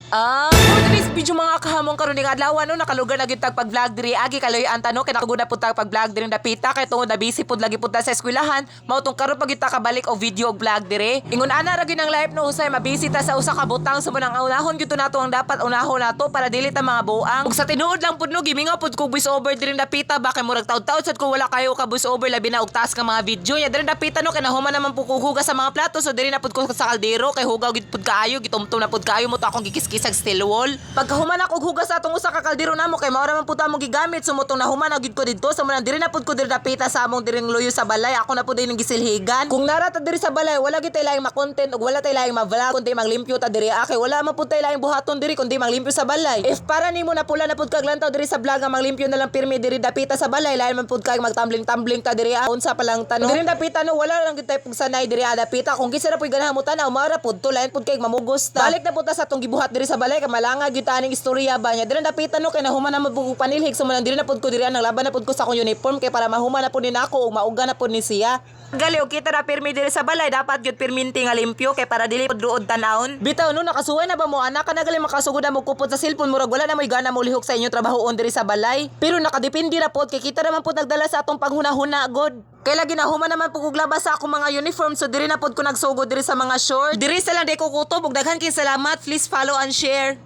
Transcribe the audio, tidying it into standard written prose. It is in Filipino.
This video mga kahamong karon nga adlaw no nakalugar na gyud tag pag-vlog diri agi kaloy antano kay nakaguna pud tag pag-vlog diri dapita kay tungod na busy pud lagi pud ta sa eskwelahan mao tong karon pag kita kabalik og video og vlog diri ingon ana ra gyud ang live no usay mabisi ta sa usa ka butang sumo nang unahon gyud nato ang dapat unahon nato para dili ta mga buang ug sa tinuod lang pud no gimingaw pud kog voice over diri dapita ba kay murag taud-taud sad ko wala kayo ka voice over labi na og taas ka mga video nya diri dapita no kay nahuman naman pud ko hugas sa mga plato so diri na pud ko sa kaldero kay hugaw gid pud kaayo gitumtom na pud kaayo mo to akong gikiskisag steel wall. Pagkahuman ako hugas sa atong usa ka kaldero namo kay mao ra man pud among gigamit sumutong nahuman na gid ko didto sa man diri na pud ko diri dapita sa among diring luyo sa balay ako na pud ning gisilhigan. Kung nara ta diri sa balay wala gid tay laing ma-content ug wala tay laing ma-vlog kundi manglimpyo ta diri akay wala man pud tay laing buhaton diri kundi manglimpyo sa balay. If para nimo na pula na pud kag lantaw diri sa vlog nga manglimpyo na lang pirmi diri dapita sa balay lain man pud kay magtumbling-tumbling ta diri unsa pa lang tanong. Diri dapita no wala lang gid tay pugsanay diri dapita kung gisa ra pud ganahan mo tanaw mara pud to lain pud kay mamugos ta. Balik na pud ta sa atong gibuhat diri sa balay kay malanga gyud ta ning istorya ba nya diri dapitan no kay nahuman na mabug panilhig so man diri na pud ko diri ang laban na pud ko sa akong uniform kay para mahuman na pud ni nako ug mauga na pud ni siya. Gali og kita na pirmi diri sa balay dapat gyud pirminti nga limpyo kay para dili pud duod tanawon. Bitaw no nakasuway na ba mo anak kana gali makasugod na mo kupot sa cellphone murag wala na moy gana mo lihok sa inyong trabahoon diri sa balay. Pero nakadepende ra pod kay kita ra man pud nagdala sa atong panghuna-huna god. Kay lagi nahuman naman pud kog labas sa akong mga uniform so diri na pud ko nagsugod diri sa mga short. Diri sa lang di ko kutob ug daghan kay salamat please follow and share.